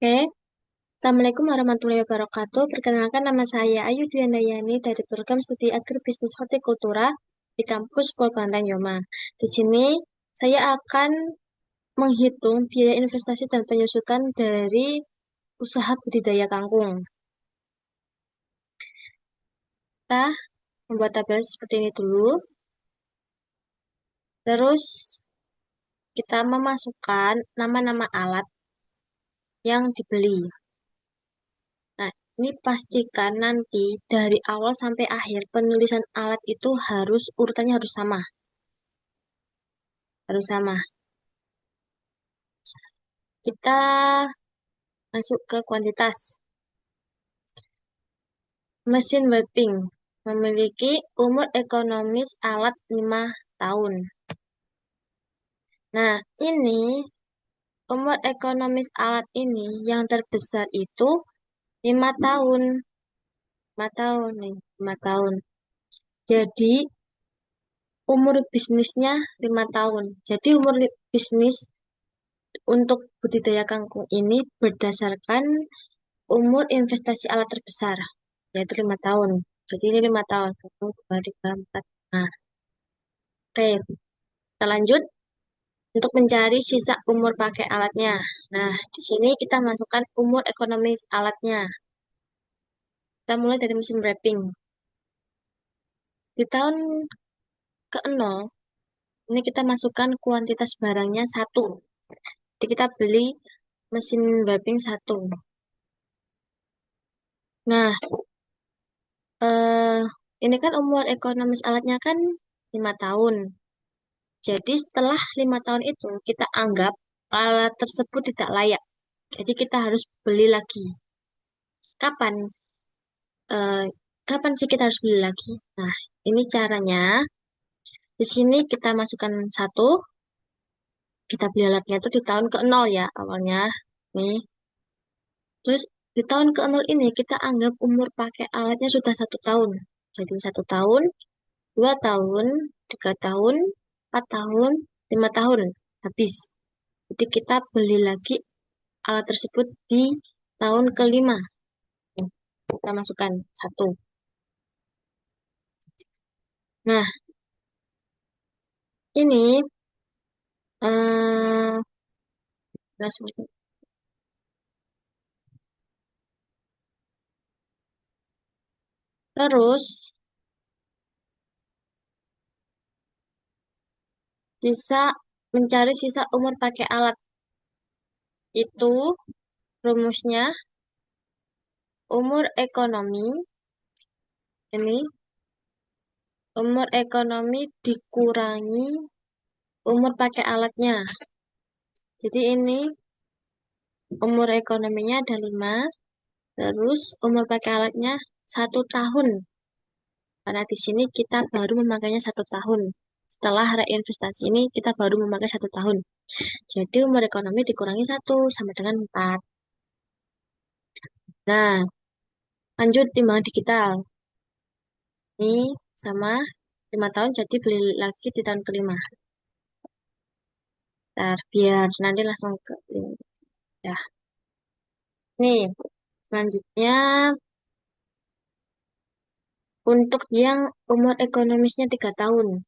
Oke, Assalamualaikum warahmatullahi wabarakatuh. Perkenalkan nama saya Ayu Dwiandayani dari program studi Agribisnis Hortikultura di kampus Polbanteng Yoma. Di sini saya akan menghitung biaya investasi dan penyusutan dari usaha budidaya kangkung. Kita membuat tabel seperti ini dulu. Terus kita memasukkan nama-nama alat yang dibeli. Nah, ini pastikan nanti dari awal sampai akhir penulisan alat itu urutannya harus sama, harus sama. Kita masuk ke kuantitas. Mesin wiping memiliki umur ekonomis alat 5 tahun. Nah, ini umur ekonomis alat ini yang terbesar itu 5 tahun. 5 tahun nih, 5 tahun. Jadi umur bisnisnya 5 tahun. Jadi bisnis untuk budidaya kangkung ini berdasarkan umur investasi alat terbesar, yaitu 5 tahun. Jadi ini 5 tahun. 1, 2, 3, 4. Nah, oke. Kita lanjut untuk mencari sisa umur pakai alatnya. Nah, di sini kita masukkan umur ekonomis alatnya. Kita mulai dari mesin wrapping. Di tahun ke-0, ini kita masukkan kuantitas barangnya 1. Jadi kita beli mesin wrapping 1. Nah, eh, ini kan umur ekonomis alatnya kan 5 tahun. Jadi setelah 5 tahun itu kita anggap alat tersebut tidak layak. Jadi kita harus beli lagi. Kapan? Eh, Kapan sih kita harus beli lagi? Nah, ini caranya. Di sini kita masukkan 1. Kita beli alatnya itu di tahun ke-0 ya awalnya. Nih. Terus di tahun ke-0 ini kita anggap umur pakai alatnya sudah 1 tahun. Jadi 1 tahun, 2 tahun, 3 tahun, 4 tahun, 5 tahun habis. Jadi kita beli lagi alat tersebut di tahun ke-5. Kita masukkan 1. Nah, ini eh, terus sisa mencari sisa umur pakai alat itu rumusnya umur ekonomi ini umur ekonomi dikurangi umur pakai alatnya. Jadi ini umur ekonominya ada 5, terus umur pakai alatnya 1 tahun. Karena di sini kita baru memakainya 1 tahun. Setelah reinvestasi ini kita baru memakai 1 tahun. Jadi umur ekonomi dikurangi 1 sama dengan 4. Nah, lanjut timbangan digital. Ini sama 5 tahun jadi beli lagi di tahun ke-5. Ntar biar nanti langsung ke link. Ya. Nih, selanjutnya untuk yang umur ekonomisnya 3 tahun.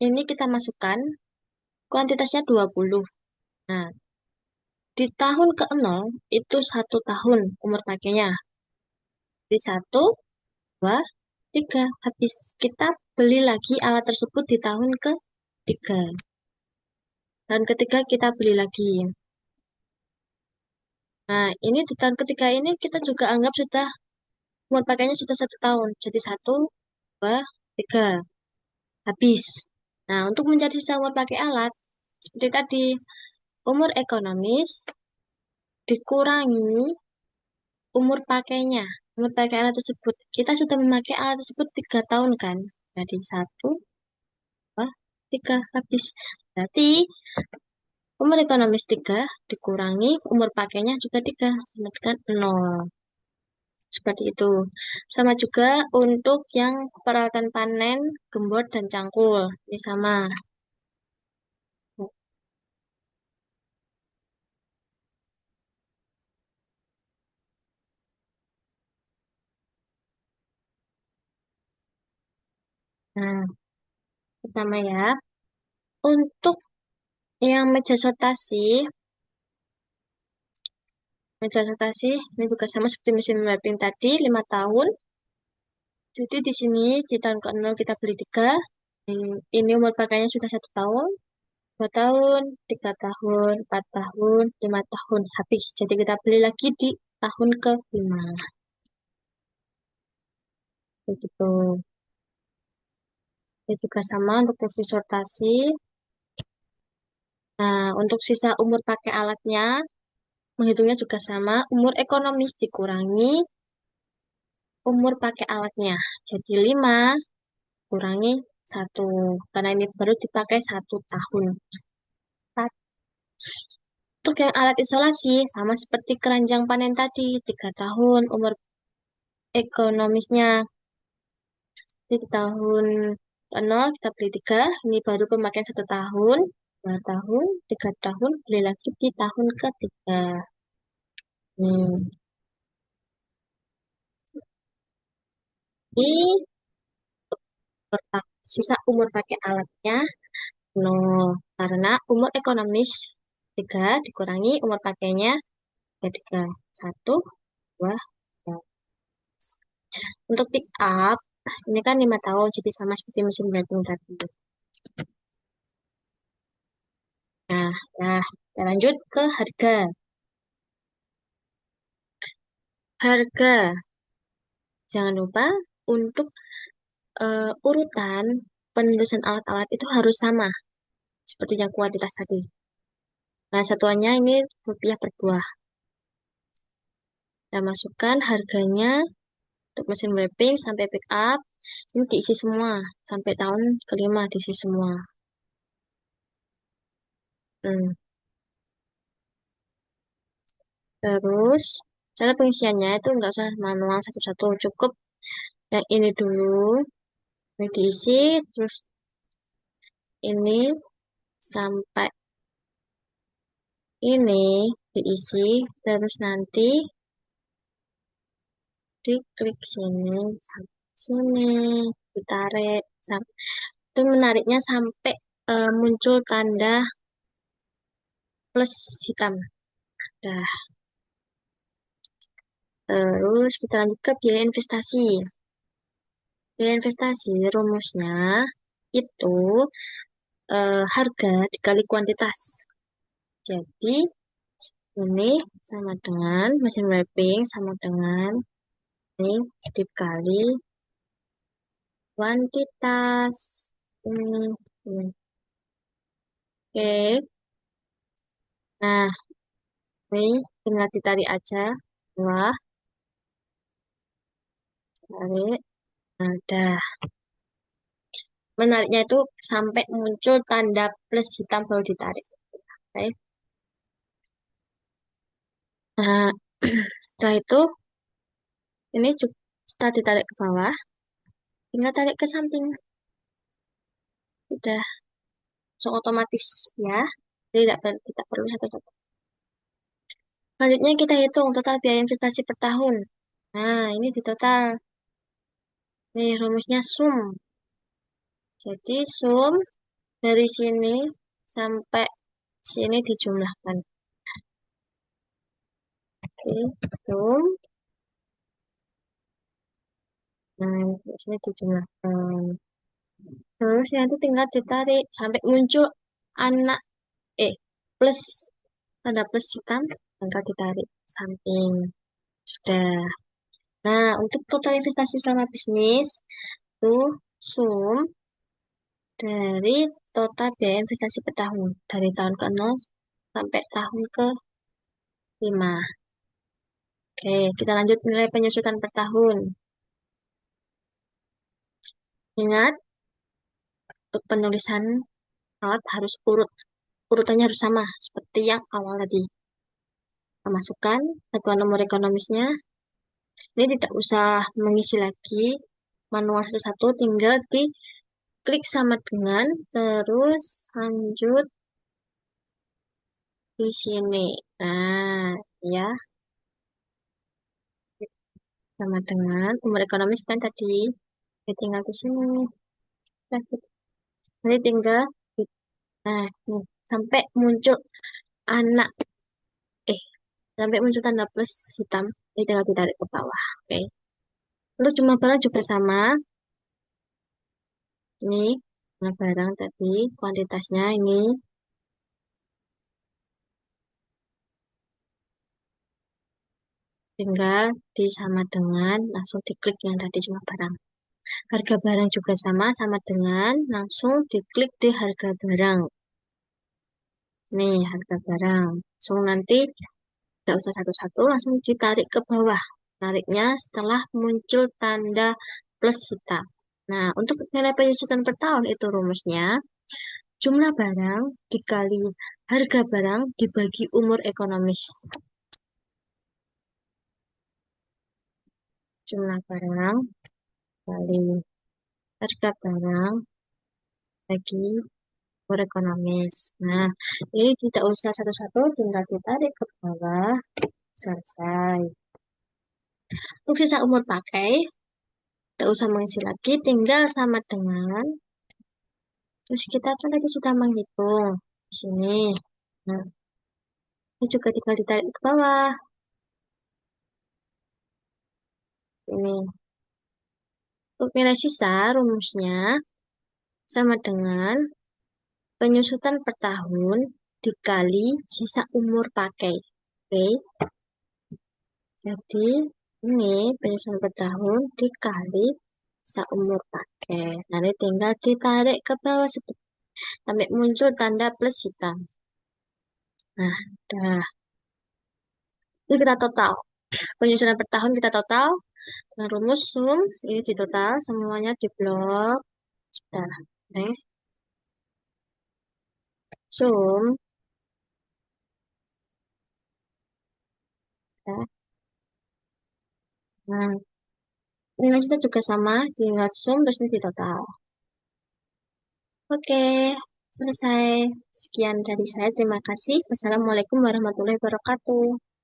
Ini kita masukkan kuantitasnya 20. Nah, di tahun ke-0 itu 1 tahun umur pakainya. Di 1, 2, 3. Habis kita beli lagi alat tersebut di tahun ke-3. Tahun ketiga kita beli lagi. Nah, ini di tahun ketiga ini kita juga anggap sudah umur pakainya sudah 1 tahun. Jadi 1, 2, 3. Habis. Nah, untuk mencari sisa umur pakai alat, seperti tadi, umur ekonomis dikurangi umur pakainya. Umur pakai alat tersebut. Kita sudah memakai alat tersebut 3 tahun kan? Jadi 1, 2, 3. Habis. Berarti umur ekonomis 3 dikurangi umur pakainya juga 3. Sama dengan 0. Seperti itu. Sama juga untuk yang peralatan panen, gembor, dan cangkul. Ini sama. Nah, pertama ya, untuk yang meja sortasi ini juga sama seperti mesin wrapping tadi, 5 tahun. Jadi di sini di tahun ke-0 kita beli 3. Ini umur pakainya sudah 1 tahun, 2 tahun, 3 tahun, 4 tahun, 5 tahun habis. Jadi kita beli lagi di tahun ke-5. Begitu. Ini juga sama untuk review sortasi. Nah, untuk sisa umur pakai alatnya, menghitungnya juga sama. Umur ekonomis dikurangi umur pakai alatnya. Jadi 5 kurangi 1. Karena ini baru dipakai 1 tahun. Untuk yang alat isolasi, sama seperti keranjang panen tadi, 3 tahun umur ekonomisnya. Di tahun ke-0 kita beli 3, ini baru pemakaian 1 tahun, 2 tahun, 3 tahun, beli lagi di tahun ketiga. Nih, ini sisa umur pakai alatnya 0, karena umur ekonomis 3 dikurangi umur pakainya ya 3. 1, 2, 3. Untuk pick up, ini kan 5 tahun, jadi sama seperti mesin blanking tadi. Nah, nah, kita lanjut ke harga. Harga, jangan lupa untuk urutan penulisan alat-alat itu harus sama, seperti yang kuantitas tadi. Nah, satuannya ini rupiah per buah. Kita masukkan harganya untuk mesin wrapping sampai pick up, ini diisi semua, sampai tahun ke-5 diisi semua. Hmm. Terus, cara pengisiannya itu nggak usah manual satu-satu, cukup yang ini dulu, ini diisi, terus ini sampai ini diisi, terus nanti diklik sini, sampai sini, ditarik, itu menariknya sampai muncul tanda plus hitam. Dah, terus kita lanjut ke biaya investasi. Biaya investasi rumusnya itu harga dikali kuantitas. Jadi ini sama dengan mesin wrapping sama dengan ini dikali kuantitas. Ini. Oke. Nah, ini tinggal ditarik aja. Wah, tarik. Nah, dah. Menariknya itu sampai muncul tanda plus hitam baru ditarik. Oke. Nah, setelah itu ini setelah ditarik ke bawah, tinggal tarik ke samping. Udah langsung otomatis ya. Jadi tidak perlu satu-satu. Selanjutnya kita hitung total biaya investasi per tahun. Nah, ini di total. Nih rumusnya sum. Jadi sum dari sini sampai sini dijumlahkan. Oke, sum. Nah, di sini dijumlahkan. Terus nanti tinggal ditarik sampai muncul anak plus tanda plus hitam, tinggal ditarik samping. Sudah. Nah, untuk total investasi selama bisnis itu sum dari total biaya investasi per tahun dari tahun ke-0 sampai tahun ke-5. Oke, kita lanjut nilai penyusutan per tahun. Ingat, untuk penulisan alat harus urutannya harus sama seperti yang awal tadi. Masukkan satuan nomor ekonomisnya. Ini tidak usah mengisi lagi manual satu-satu, tinggal diklik sama dengan, terus lanjut di sini. Nah, ya, sama dengan umur ekonomis kan tadi. Jadi tinggal di sini. Nanti tinggal, nah, nih, sampai muncul anak, eh, sampai muncul tanda plus hitam, ini tinggal ditarik ke bawah. Oke. Untuk jumlah barang juga sama. Ini jumlah barang tadi, kuantitasnya ini tinggal disama dengan langsung diklik yang tadi jumlah barang. Harga barang juga sama, sama dengan langsung diklik di harga barang. Nih, harga barang. Langsung nanti nggak usah satu-satu, langsung ditarik ke bawah. Tariknya setelah muncul tanda plus hitam. Nah, untuk nilai penyusutan per tahun itu rumusnya jumlah barang dikali harga barang dibagi umur ekonomis. Jumlah barang kali harga barang bagi umur ekonomis. Nah, ini tidak usah satu-satu, tinggal ditarik ke bawah, selesai. Untuk sisa umur pakai, tidak usah mengisi lagi, tinggal sama dengan, terus kita kan tadi sudah menghitung di sini. Nah, ini juga tinggal ditarik ke bawah. Ini. Untuk nilai sisa, rumusnya sama dengan penyusutan per tahun dikali sisa umur pakai. Oke, jadi ini penyusutan per tahun dikali sisa umur pakai. Nanti tinggal ditarik ke bawah sampai muncul tanda plus hitam. Nah, dah. Ini kita total. Penyusunan per tahun kita total. Dengan rumus sum, ini di total. Semuanya di blok. Sudah. Oke. Sum. Ya. Nah, nilai kita juga sama. Tinggal sum, terus ini di total. Oke. Selesai. Sekian dari saya. Terima kasih. Wassalamualaikum warahmatullahi wabarakatuh.